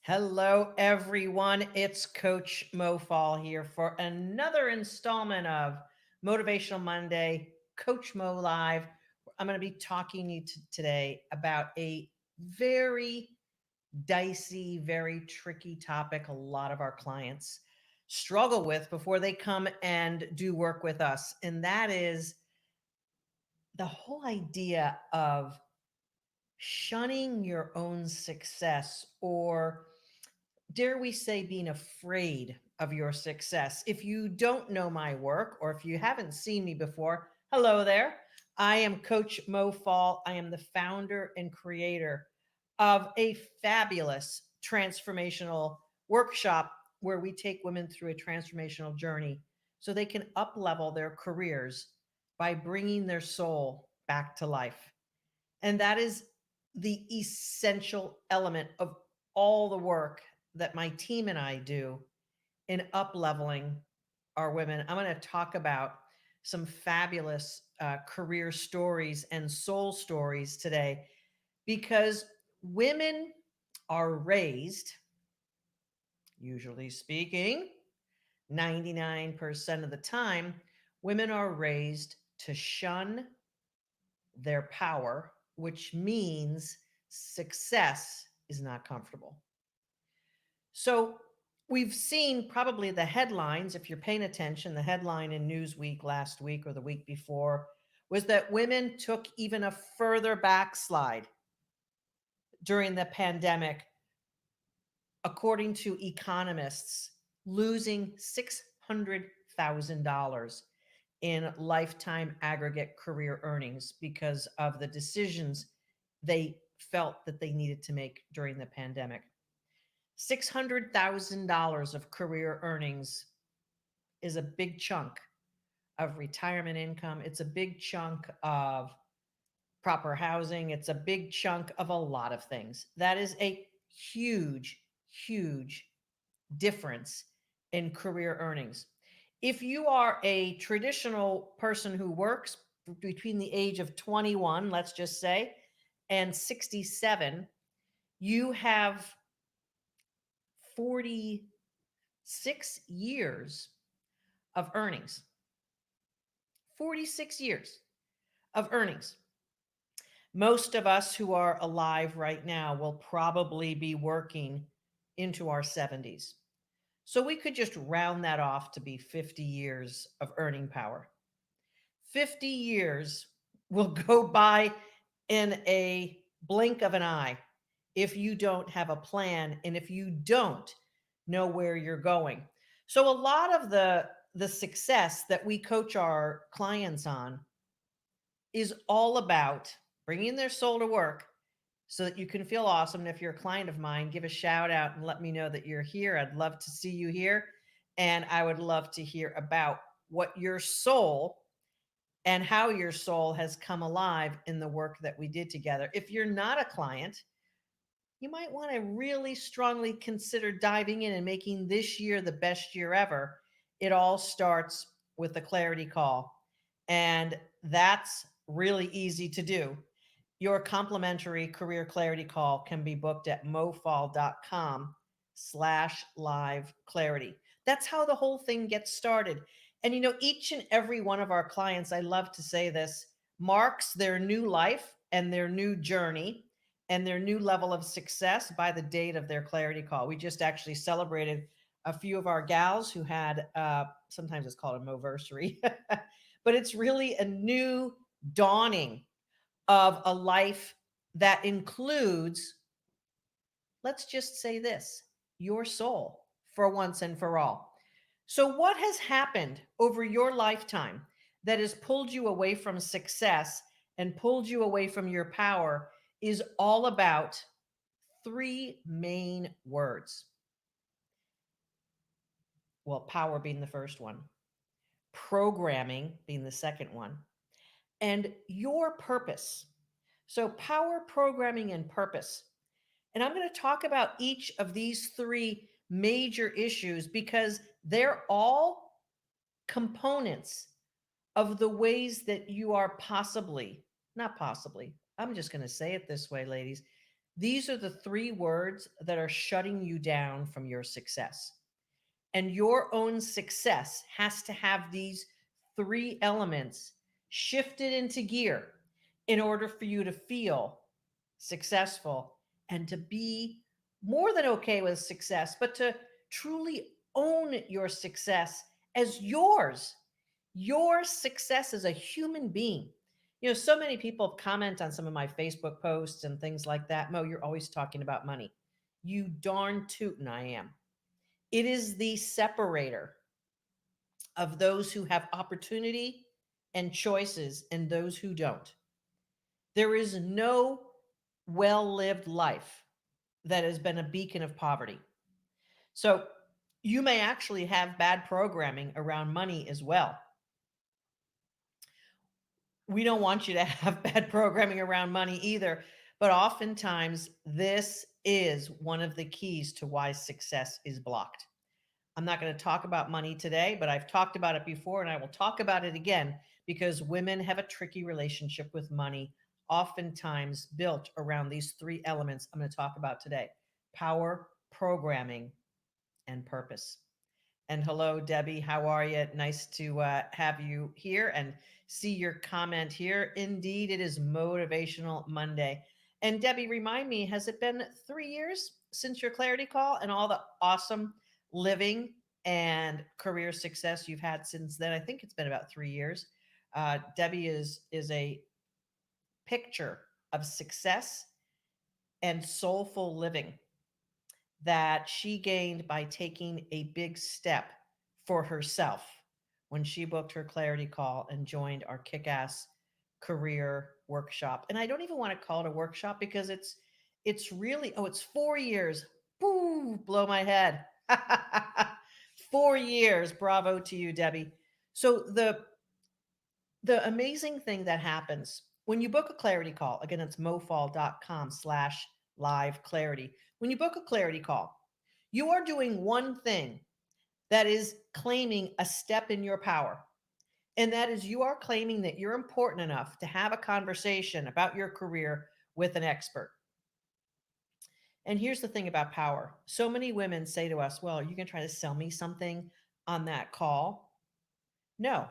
Hello, everyone. It's Coach Mo Fall here for another installment of Motivational Monday, Coach Mo Live. I'm going to be talking to you today about a very dicey, very tricky topic a lot of our clients struggle with before they come and do work with us. And that is the whole idea of shunning your own success, or dare we say, being afraid of your success. If you don't know my work, or if you haven't seen me before, hello there. I am Coach Mo Fall. I am the founder and creator of a fabulous transformational workshop where we take women through a transformational journey so they can up level their careers by bringing their soul back to life. And that is the essential element of all the work that my team and I do in up leveling our women. I'm going to talk about some fabulous career stories and soul stories today because women are raised, usually speaking, 99% of the time, women are raised to shun their power, which means success is not comfortable. So we've seen probably the headlines, if you're paying attention, the headline in Newsweek last week or the week before was that women took even a further backslide during the pandemic, according to economists, losing $600,000 in lifetime aggregate career earnings because of the decisions they felt that they needed to make during the pandemic. $600,000 of career earnings is a big chunk of retirement income. It's a big chunk of proper housing. It's a big chunk of a lot of things. That is a huge, huge difference in career earnings. If you are a traditional person who works between the age of 21, let's just say, and 67, you have 46 years of earnings. 46 years of earnings. Most of us who are alive right now will probably be working into our 70s. So we could just round that off to be 50 years of earning power. 50 years will go by in a blink of an eye if you don't have a plan and if you don't know where you're going. So a lot of the success that we coach our clients on is all about bringing their soul to work so that you can feel awesome. And if you're a client of mine, give a shout out and let me know that you're here. I'd love to see you here. And I would love to hear about what your soul and how your soul has come alive in the work that we did together. If you're not a client, you might want to really strongly consider diving in and making this year the best year ever. It all starts with the clarity call. And that's really easy to do. Your complimentary career clarity call can be booked at mofall.com/live clarity. That's how the whole thing gets started. And each and every one of our clients, I love to say this, marks their new life and their new journey and their new level of success by the date of their clarity call. We just actually celebrated a few of our gals who had, sometimes it's called a moversary, but it's really a new dawning of a life that includes, let's just say this, your soul for once and for all. So, what has happened over your lifetime that has pulled you away from success and pulled you away from your power is all about three main words. Well, power being the first one, programming being the second one, and your purpose. So, power, programming, and purpose. And I'm going to talk about each of these three major issues because they're all components of the ways that you are possibly, not possibly, I'm just going to say it this way, ladies. These are the three words that are shutting you down from your success. And your own success has to have these three elements shifted into gear in order for you to feel successful and to be more than okay with success, but to truly own your success as yours, your success as a human being. So many people comment on some of my Facebook posts and things like that. Mo, you're always talking about money. You darn tootin' I am. It is the separator of those who have opportunity and choices and those who don't. There is no well lived life that has been a beacon of poverty. So you may actually have bad programming around money as well. We don't want you to have bad programming around money either. But oftentimes, this is one of the keys to why success is blocked. I'm not going to talk about money today, but I've talked about it before and I will talk about it again because women have a tricky relationship with money, oftentimes built around these three elements I'm going to talk about today: power, programming, and purpose. And hello, Debbie. How are you? Nice to have you here and see your comment here. Indeed, it is Motivational Monday. And Debbie, remind me, has it been 3 years since your clarity call and all the awesome living and career success you've had since then? I think it's been about 3 years. Debbie is a picture of success and soulful living that she gained by taking a big step for herself when she booked her clarity call and joined our kick-ass career workshop. And I don't even want to call it a workshop because it's really, oh, it's 4 years. Boo, blow my head. 4 years. Bravo to you, Debbie. So the amazing thing that happens when you book a clarity call, again, it's mofall.com/live clarity. When you book a clarity call, you are doing one thing that is claiming a step in your power. And that is you are claiming that you're important enough to have a conversation about your career with an expert. And here's the thing about power. So many women say to us, well, are you going to try to sell me something on that call? No.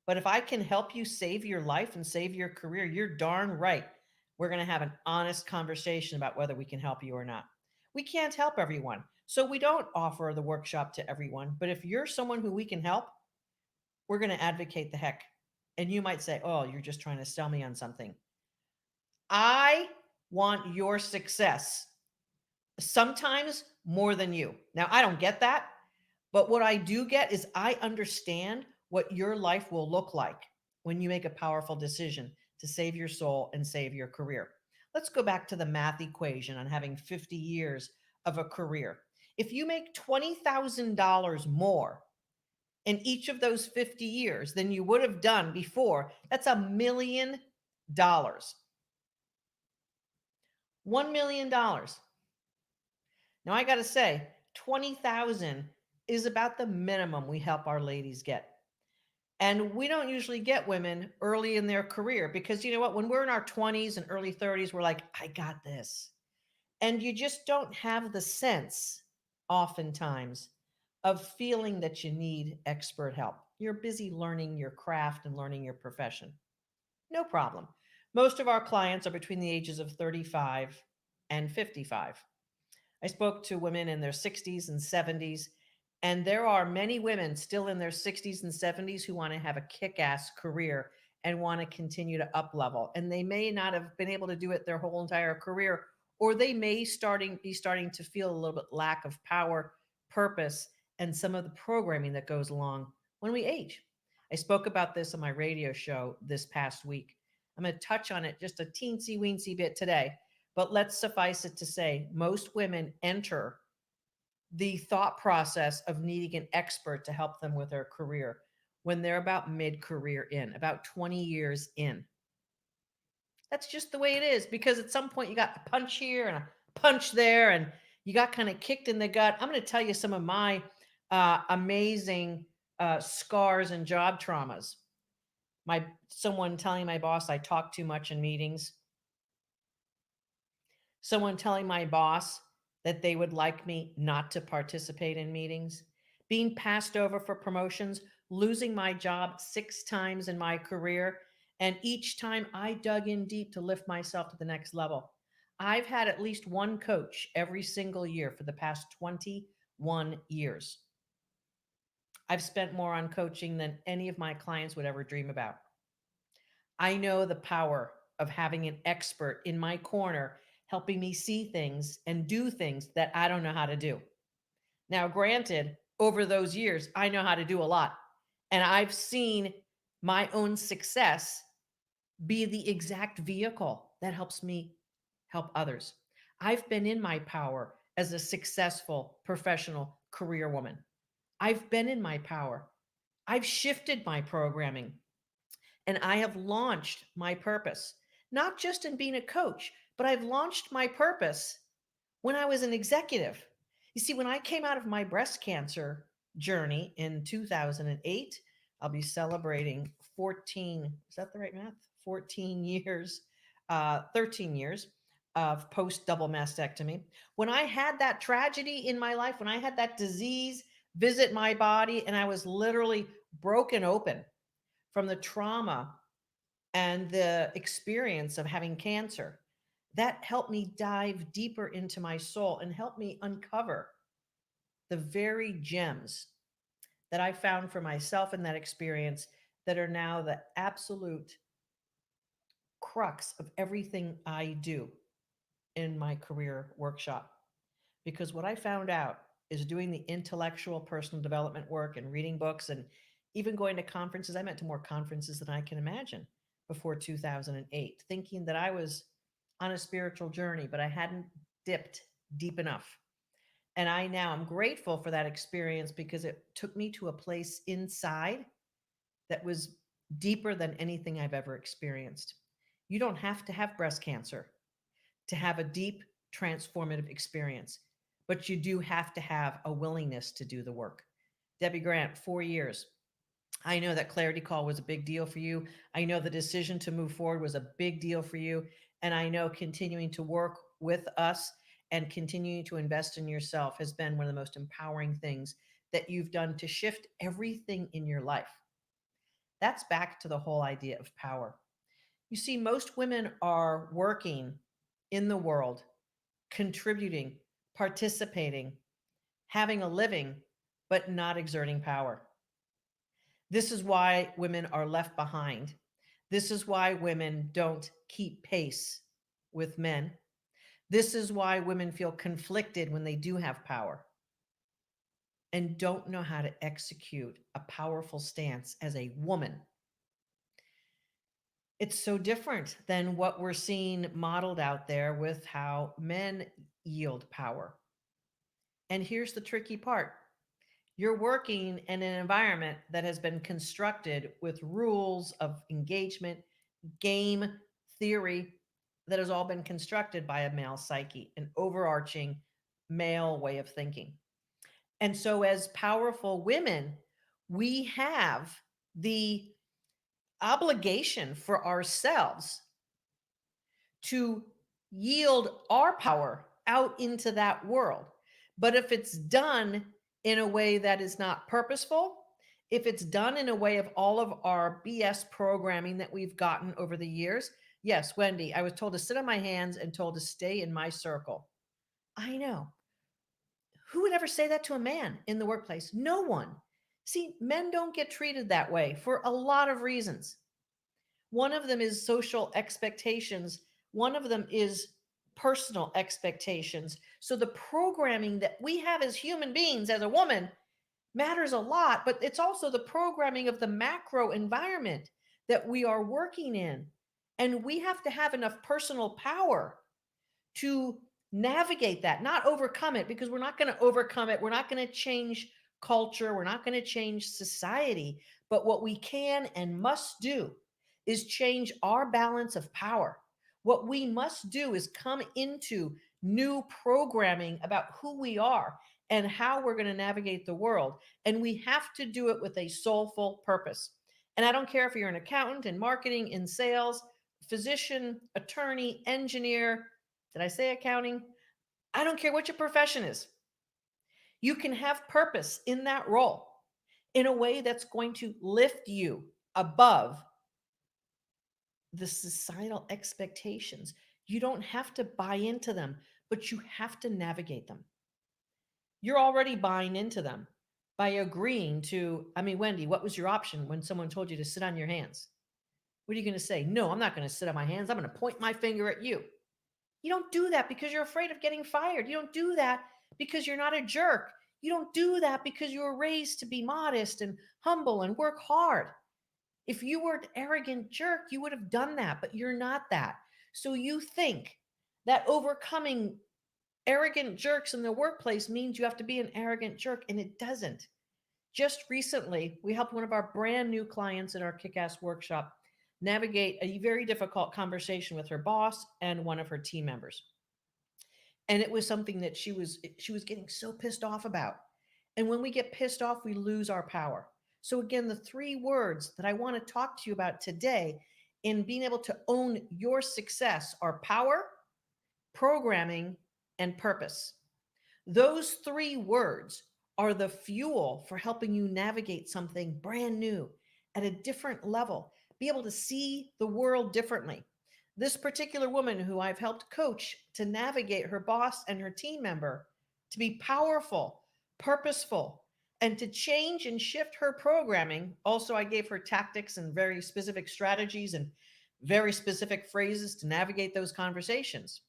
But if I can help you save your life and save your career, you're darn right. We're going to have an honest conversation about whether we can help you or not. We can't help everyone. So we don't offer the workshop to everyone. But if you're someone who we can help, we're going to advocate the heck. And you might say, oh, you're just trying to sell me on something. I want your success, sometimes more than you. Now, I don't get that. But what I do get is I understand what your life will look like when you make a powerful decision to save your soul and save your career. Let's go back to the math equation on having 50 years of a career. If you make $20,000 more in each of those 50 years than you would have done before, that's $1 million. $1 million. Now I got to say, 20,000 is about the minimum we help our ladies get. And we don't usually get women early in their career because you know what? When we're in our 20s and early 30s, we're like, I got this. And you just don't have the sense, oftentimes, of feeling that you need expert help. You're busy learning your craft and learning your profession. No problem. Most of our clients are between the ages of 35 and 55. I spoke to women in their 60s and 70s, and there are many women still in their 60s and 70s who want to have a kick-ass career and want to continue to up level. And they may not have been able to do it their whole entire career, or they may be starting to feel a little bit lack of power, purpose, and some of the programming that goes along when we age. I spoke about this on my radio show this past week. I'm going to touch on it just a teensy weensy bit today. But let's suffice it to say, most women enter the thought process of needing an expert to help them with their career when they're about mid career in, about 20 years in. That's just the way it is because at some point you got a punch here and a punch there, and you got kind of kicked in the gut. I'm going to tell you some of my amazing scars and job traumas. Someone telling my boss I talk too much in meetings. Someone telling my boss that they would like me not to participate in meetings, being passed over for promotions, losing my job 6 times in my career. And each time I dug in deep to lift myself to the next level. I've had at least one coach every single year for the past 21 years. I've spent more on coaching than any of my clients would ever dream about. I know the power of having an expert in my corner helping me see things and do things that I don't know how to do. Now, granted, over those years, I know how to do a lot. And I've seen my own success be the exact vehicle that helps me help others. I've been in my power as a successful professional career woman. I've been in my power. I've shifted my programming and I have launched my purpose, not just in being a coach, but I've launched my purpose when I was an executive. You see, when I came out of my breast cancer journey in 2008, I'll be celebrating 14, is that the right math? 14 years, 13 years of post double mastectomy. When I had that tragedy in my life, when I had that disease visit my body, and I was literally broken open from the trauma and the experience of having cancer, that helped me dive deeper into my soul and helped me uncover the very gems that I found for myself in that experience that are now the absolute crux of everything I do in my career workshop. Because what I found out is doing the intellectual personal development work and reading books and even going to conferences. I went to more conferences than I can imagine before 2008, thinking that I was on a spiritual journey, but I hadn't dipped deep enough. And I now am grateful for that experience because it took me to a place inside that was deeper than anything I've ever experienced. You don't have to have breast cancer to have a deep transformative experience, but you do have to have a willingness to do the work. Debbie Grant, 4 years. I know that clarity call was a big deal for you. I know the decision to move forward was a big deal for you. And I know continuing to work with us and continuing to invest in yourself has been one of the most empowering things that you've done to shift everything in your life. That's back to the whole idea of power. You see, most women are working in the world, contributing, participating, having a living, but not exerting power. This is why women are left behind. This is why women don't keep pace with men. This is why women feel conflicted when they do have power and don't know how to execute a powerful stance as a woman. It's so different than what we're seeing modeled out there with how men yield power. And here's the tricky part: you're working in an environment that has been constructed with rules of engagement, game theory that has all been constructed by a male psyche, an overarching male way of thinking. And so, as powerful women, we have the obligation for ourselves to yield our power out into that world. But if it's done in a way that is not purposeful, if it's done in a way of all of our BS programming that we've gotten over the years, yes, Wendy, I was told to sit on my hands and told to stay in my circle. I know. Who would ever say that to a man in the workplace? No one. See, men don't get treated that way for a lot of reasons. One of them is social expectations. One of them is personal expectations. So the programming that we have as human beings, as a woman, matters a lot, but it's also the programming of the macro environment that we are working in. And we have to have enough personal power to navigate that, not overcome it, because we're not going to overcome it. We're not going to change culture. We're not going to change society. But what we can and must do is change our balance of power. What we must do is come into new programming about who we are and how we're going to navigate the world. And we have to do it with a soulful purpose. And I don't care if you're an accountant in marketing, in sales, physician, attorney, engineer, Did I say accounting? I don't care what your profession is. You can have purpose in that role in a way that's going to lift you above the societal expectations. You don't have to buy into them, but you have to navigate them. You're already buying into them by agreeing to, I mean, Wendy, what was your option when someone told you to sit on your hands? What are you going to say? No, I'm not going to sit on my hands. I'm going to point my finger at you. You don't do that because you're afraid of getting fired. You don't do that because you're not a jerk. You don't do that because you were raised to be modest and humble and work hard. If you were an arrogant jerk, you would have done that, but you're not that. So you think that overcoming arrogant jerks in the workplace means you have to be an arrogant jerk, and it doesn't. Just recently, we helped one of our brand new clients in our kick ass workshop navigate a very difficult conversation with her boss and one of her team members. And it was something that she was getting so pissed off about. And when we get pissed off, we lose our power. So again, the three words that I want to talk to you about today in being able to own your success are power, programming, and purpose. Those three words are the fuel for helping you navigate something brand new at a different level, be able to see the world differently. This particular woman who I've helped coach to navigate her boss and her team member to be powerful, purposeful, and to change and shift her programming. Also, I gave her tactics and very specific strategies and very specific phrases to navigate those conversations.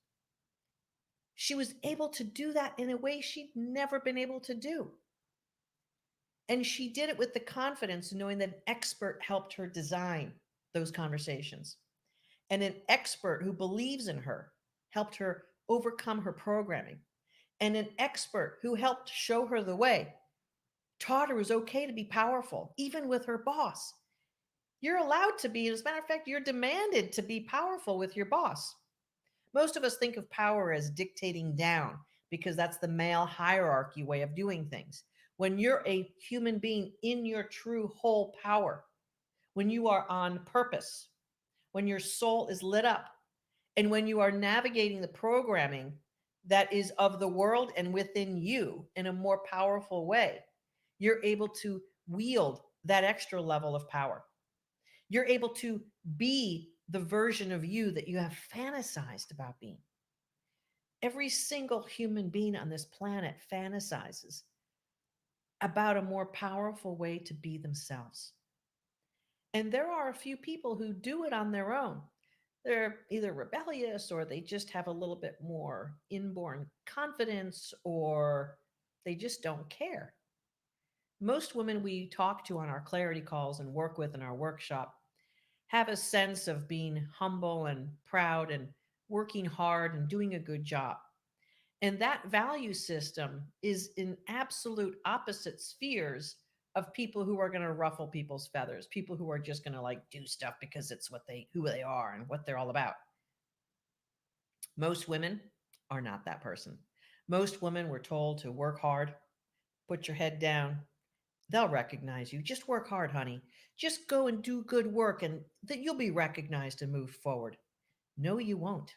She was able to do that in a way she'd never been able to do. And she did it with the confidence knowing that an expert helped her design those conversations. And an expert who believes in her helped her overcome her programming. And an expert who helped show her the way taught her it was okay to be powerful, even with her boss. You're allowed to be, as a matter of fact, you're demanded to be powerful with your boss. Most of us think of power as dictating down because that's the male hierarchy way of doing things. When you're a human being in your true whole power, when you are on purpose, when your soul is lit up, and when you are navigating the programming that is of the world and within you in a more powerful way, you're able to wield that extra level of power. You're able to be the version of you that you have fantasized about being. Every single human being on this planet fantasizes about a more powerful way to be themselves. And there are a few people who do it on their own. They're either rebellious or they just have a little bit more inborn confidence or they just don't care. Most women we talk to on our clarity calls and work with in our workshop have a sense of being humble and proud and working hard and doing a good job. And that value system is in absolute opposite spheres of people who are going to ruffle people's feathers, people who are just going to like do stuff because it's what they who they are and what they're all about. Most women are not that person. Most women were told to work hard, put your head down. They'll recognize you. Just work hard, honey. Just go and do good work and that you'll be recognized and moved forward. No, you won't.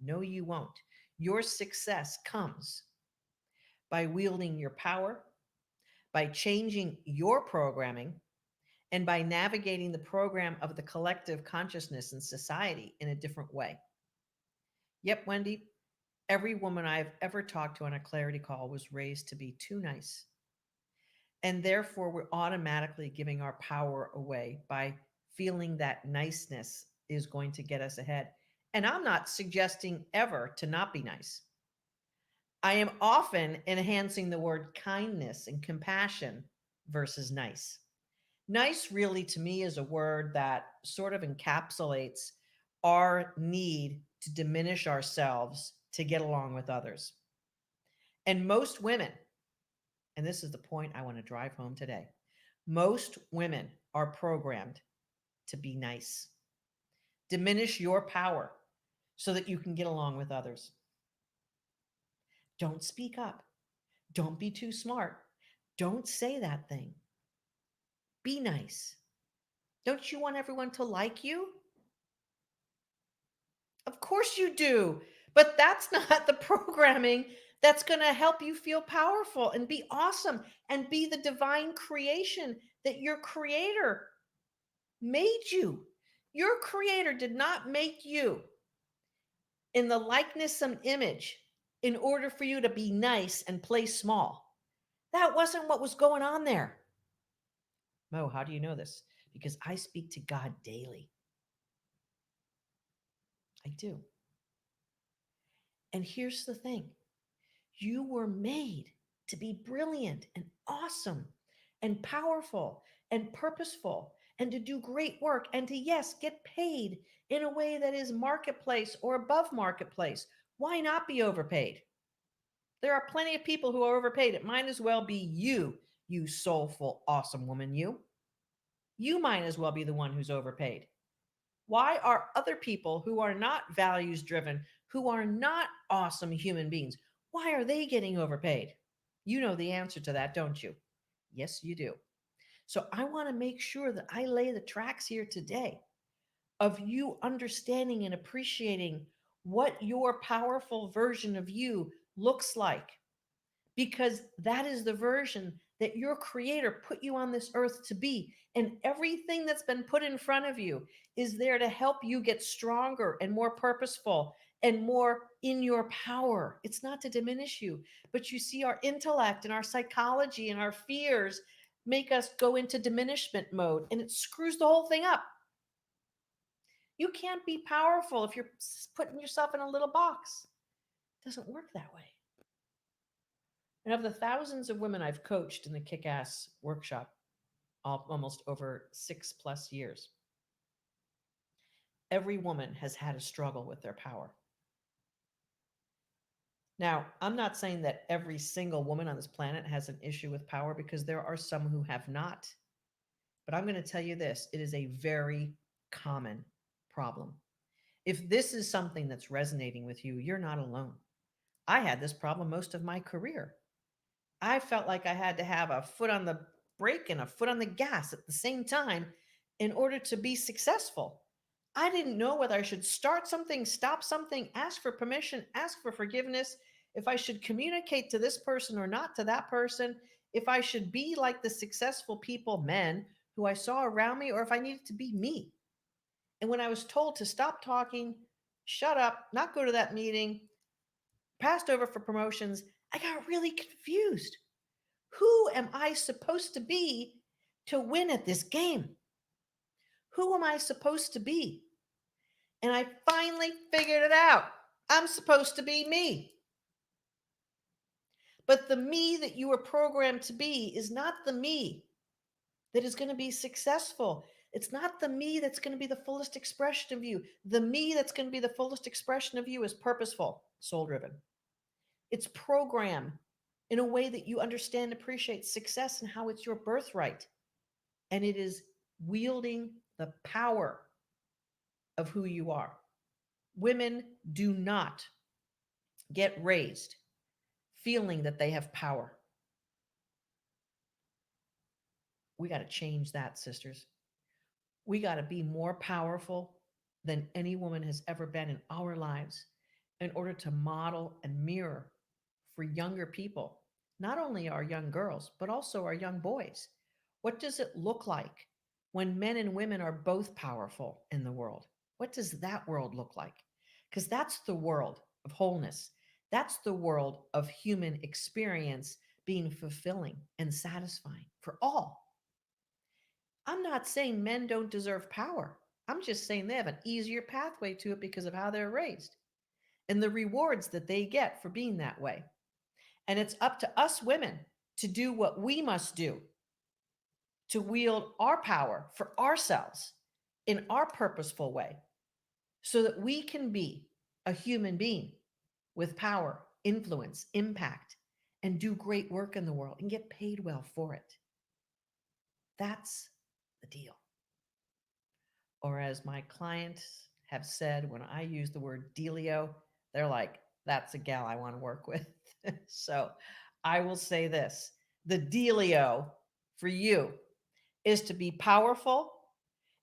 No, you won't. Your success comes by wielding your power, by changing your programming, and by navigating the program of the collective consciousness in society in a different way. Yep, Wendy, every woman I've ever talked to on a clarity call was raised to be too nice. And therefore, we're automatically giving our power away by feeling that niceness is going to get us ahead. And I'm not suggesting ever to not be nice. I am often enhancing the word kindness and compassion versus nice. Nice, really, to me, is a word that sort of encapsulates our need to diminish ourselves to get along with others. And most women, and this is the point I want to drive home today, most women are programmed to be nice. Diminish your power so that you can get along with others. Don't speak up. Don't be too smart. Don't say that thing. Be nice. Don't you want everyone to like you? Of course you do. But that's not the programming that's going to help you feel powerful and be awesome and be the divine creation that your creator made you. Your creator did not make you in the likeness and image in order for you to be nice and play small. That wasn't what was going on there. Mo, how do you know this? Because I speak to God daily. I do. And here's the thing, you were made to be brilliant and awesome and powerful and purposeful and to do great work and to, yes, get paid in a way that is marketplace or above marketplace. Why not be overpaid? There are plenty of people who are overpaid. It might as well be you, you soulful, awesome woman, you. You might as well be the one who's overpaid. Why are other people who are not values driven, who are not awesome human beings, why are they getting overpaid? You know the answer to that, don't you? Yes, you do. So I want to make sure that I lay the tracks here today of you understanding and appreciating what your powerful version of you looks like, because that is the version that your creator put you on this earth to be. And everything that's been put in front of you is there to help you get stronger and more purposeful and more in your power. It's not to diminish you, but you see, our intellect and our psychology and our fears make us go into diminishment mode, and it screws the whole thing up. You can't be powerful if you're putting yourself in a little box. It doesn't work that way. And of the thousands of women I've coached in the Kick Ass workshop, almost over 6+ years, every woman has had a struggle with their power. Now, I'm not saying that every single woman on this planet has an issue with power, because there are some who have not. But I'm going to tell you this, it is a very common problem. If this is something that's resonating with you, you're not alone. I had this problem most of my career. I felt like I had to have a foot on the brake and a foot on the gas at the same time in order to be successful. I didn't know whether I should start something, stop something, ask for permission, ask for forgiveness, if I should communicate to this person or not to that person, if I should be like the successful people, men, who I saw around me, or if I needed to be me. And when I was told to stop talking, shut up, not go to that meeting, passed over for promotions, I got really confused. Who am I supposed to be to win at this game? Who am I supposed to be? And I finally figured it out. I'm supposed to be me. But the me that you were programmed to be is not the me that is going to be successful. It's not the me that's going to be the fullest expression of you. The me that's going to be the fullest expression of you is purposeful, soul driven. It's programmed in a way that you understand, appreciate success and how it's your birthright. And it is wielding the power of who you are. Women do not get raised feeling that they have power. We got to change that, sisters. We got to be more powerful than any woman has ever been in our lives in order to model and mirror for younger people, not only our young girls, but also our young boys. What does it look like when men and women are both powerful in the world? What does that world look like? Because that's the world of wholeness. That's the world of human experience being fulfilling and satisfying for all. I'm not saying men don't deserve power. I'm just saying they have an easier pathway to it because of how they're raised and the rewards that they get for being that way. And it's up to us women to do what we must do to wield our power for ourselves in our purposeful way so that we can be a human being with power, influence, impact, and do great work in the world and get paid well for it. That's the deal. Or as my clients have said, when I use the word dealio, they're like, that's a gal I want to work with. So I will say this, the dealio for you is to be powerful,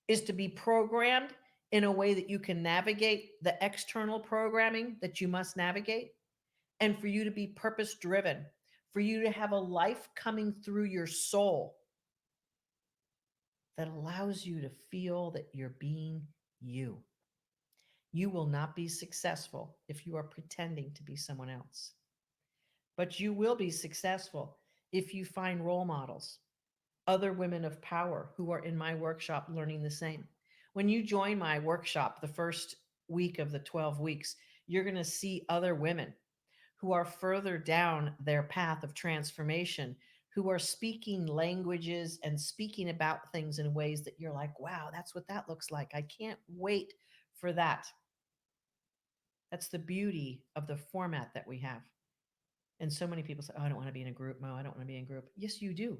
is to be programmed in a way that you can navigate the external programming that you must navigate, and for you to be purpose driven, for you to have a life coming through your soul that allows you to feel that you're being you. You will not be successful if you are pretending to be someone else, but you will be successful if you find role models, other women of power who are in my workshop learning the same. When you join my workshop, the first week of the 12 weeks, you're going to see other women who are further down their path of transformation, who are speaking languages and speaking about things in ways that you're like, wow, that's what that looks like. I can't wait for that. That's the beauty of the format that we have. And so many people say, oh, I don't want to be in a group, Mo. I don't want to be in a group. Yes, you do.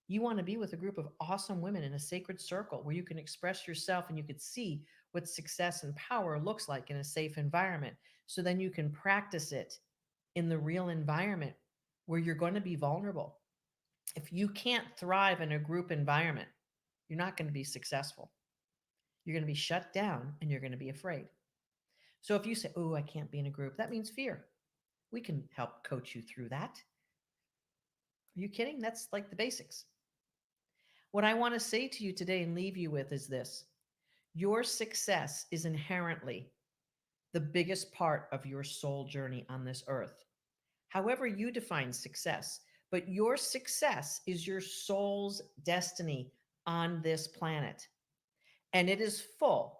You want to be with a group of awesome women in a sacred circle where you can express yourself and you can see what success and power looks like in a safe environment. So then you can practice it in the real environment where you're going to be vulnerable. If you can't thrive in a group environment, you're not going to be successful. You're going to be shut down and you're going to be afraid. So if you say, oh, I can't be in a group, that means fear. We can help coach you through that. Are you kidding? That's like the basics. What I want to say to you today and leave you with is this: your success is inherently the biggest part of your soul journey on this earth. However, you define success, but your success is your soul's destiny on this planet. And it is full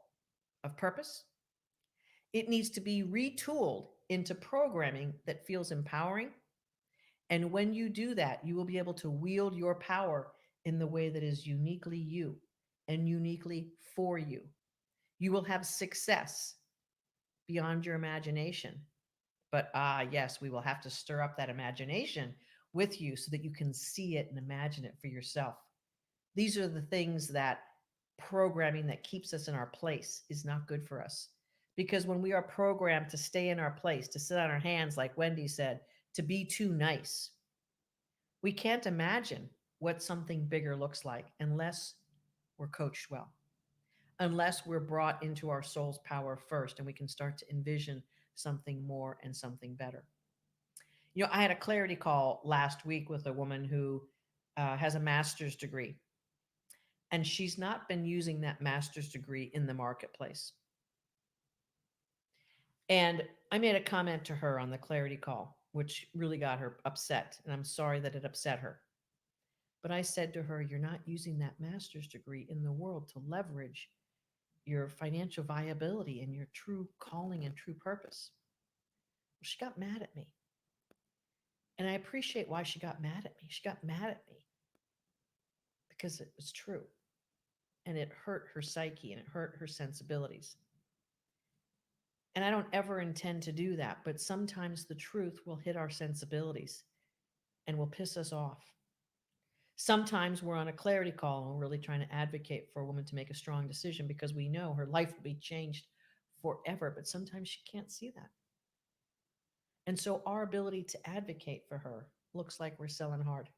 of purpose. It needs to be retooled into programming that feels empowering. And when you do that, you will be able to wield your power in the way that is uniquely you and uniquely for you. You will have success beyond your imagination. But yes, we will have to stir up that imagination with you so that you can see it and imagine it for yourself. These are the things that programming that keeps us in our place is not good for us. Because when we are programmed to stay in our place, to sit on our hands, like Wendy said, to be too nice, we can't imagine what something bigger looks like unless we're coached well, unless we're brought into our soul's power first and we can start to envision something more and something better. You know, I had a clarity call last week with a woman who has a master's degree, and she's not been using that master's degree in the marketplace. And I made a comment to her on the clarity call, which really got her upset. And I'm sorry that it upset her. But I said to her, you're not using that master's degree in the world to leverage your financial viability and your true calling and true purpose. Well, she got mad at me. And I appreciate why she got mad at me. She got mad at me because it was true. And it hurt her psyche and it hurt her sensibilities. And I don't ever intend to do that. But sometimes the truth will hit our sensibilities and will piss us off. Sometimes we're on a clarity call and we're really trying to advocate for a woman to make a strong decision because we know her life will be changed forever. But sometimes she can't see that. And so our ability to advocate for her looks like we're selling hard.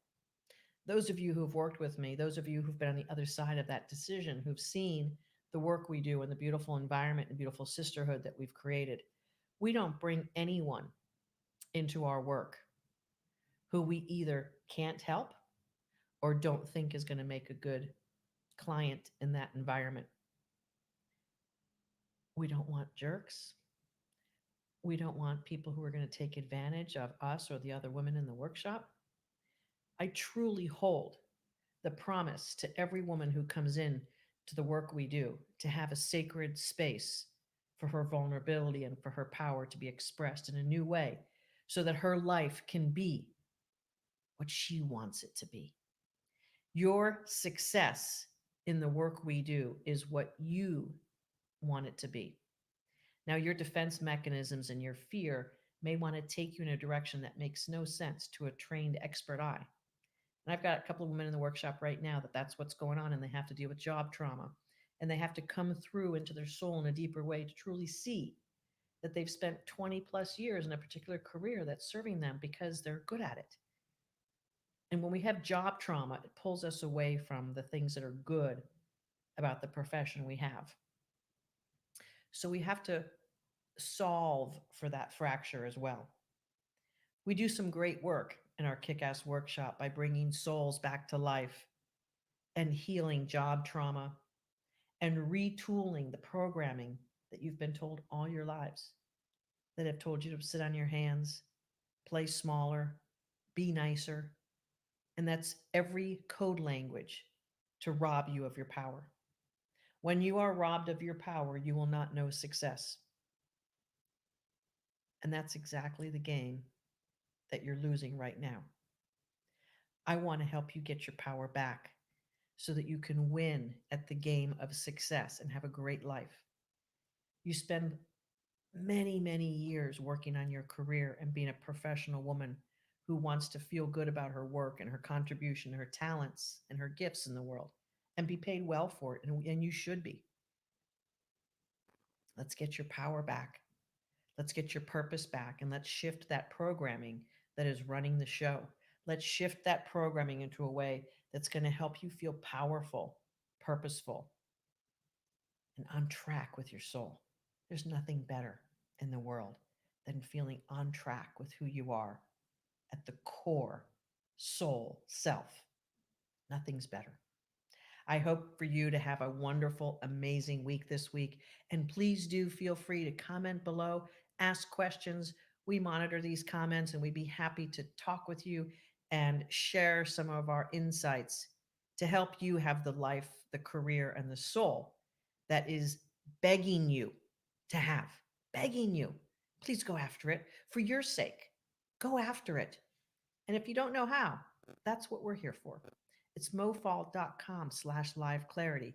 Those of you who've worked with me, those of you who've been on the other side of that decision, who've seen the work we do and the beautiful environment and beautiful sisterhood that we've created, we don't bring anyone into our work who we either can't help or don't think is going to make a good client in that environment. We don't want jerks. We don't want people who are going to take advantage of us or the other women in the workshop. I truly hold the promise to every woman who comes in to the work we do to have a sacred space for her vulnerability and for her power to be expressed in a new way so that her life can be what she wants it to be. Your success in the work we do is what you want it to be. Now, your defense mechanisms and your fear may want to take you in a direction that makes no sense to a trained expert eye. And I've got a couple of women in the workshop right now that's what's going on, and they have to deal with job trauma. And they have to come through into their soul in a deeper way to truly see that they've spent 20 plus years in a particular career that's serving them because they're good at it. And when we have job trauma, it pulls us away from the things that are good about the profession we have. So we have to solve for that fracture as well. We do some great work in our kick ass workshop by bringing souls back to life and healing job trauma and retooling the programming that you've been told all your lives that have told you to sit on your hands, play smaller, be nicer. And that's every code language to rob you of your power. When you are robbed of your power, you will not know success. And that's exactly the game that you're losing right now. I want to help you get your power back so that you can win at the game of success and have a great life. You spend many, many years working on your career and being a professional woman who wants to feel good about her work and her contribution, her talents, and her gifts in the world and be paid well for it. And you should be. Let's get your power back. Let's get your purpose back and let's shift that programming that is running the show. Let's shift that programming into a way that's going to help you feel powerful, purposeful, and on track with your soul. There's nothing better in the world than feeling on track with who you are at the core soul self. Nothing's better. I hope for you to have a wonderful, amazing week this week. And please do feel free to comment below, ask questions. We monitor these comments and we'd be happy to talk with you and share some of our insights to help you have the life, the career, and the soul that is begging you to have, begging you. Please go after it for your sake. Go after it. And if you don't know how, that's what we're here for. It's mofall.com/live clarity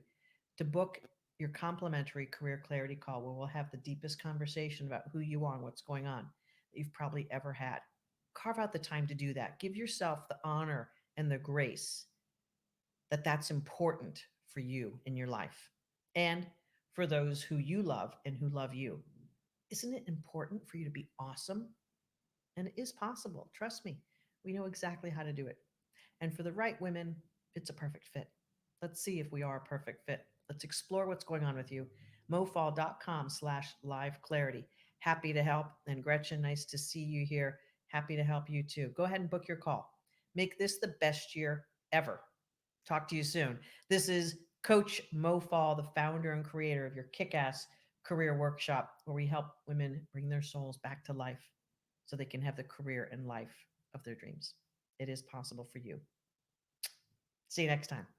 to book your complimentary career clarity call where we'll have the deepest conversation about who you are and what's going on that you've probably ever had. Carve out the time to do that. Give yourself the honor and the grace that that's important for you in your life and for those who you love and who love you. Isn't it important for you to be awesome? And it is possible. Trust me, we know exactly how to do it. And for the right women, it's a perfect fit. Let's see if we are a perfect fit. Let's explore what's going on with you. mofall.com/live clarity. Happy to help. And Gretchen, nice to see you here. Happy to help you too. Go ahead and book your call. Make this the best year ever. Talk to you soon. This is Coach Mo Fall, the founder and creator of your kick ass career workshop, where we help women bring their souls back to life so they can have the career and life of their dreams. It is possible for you. See you next time.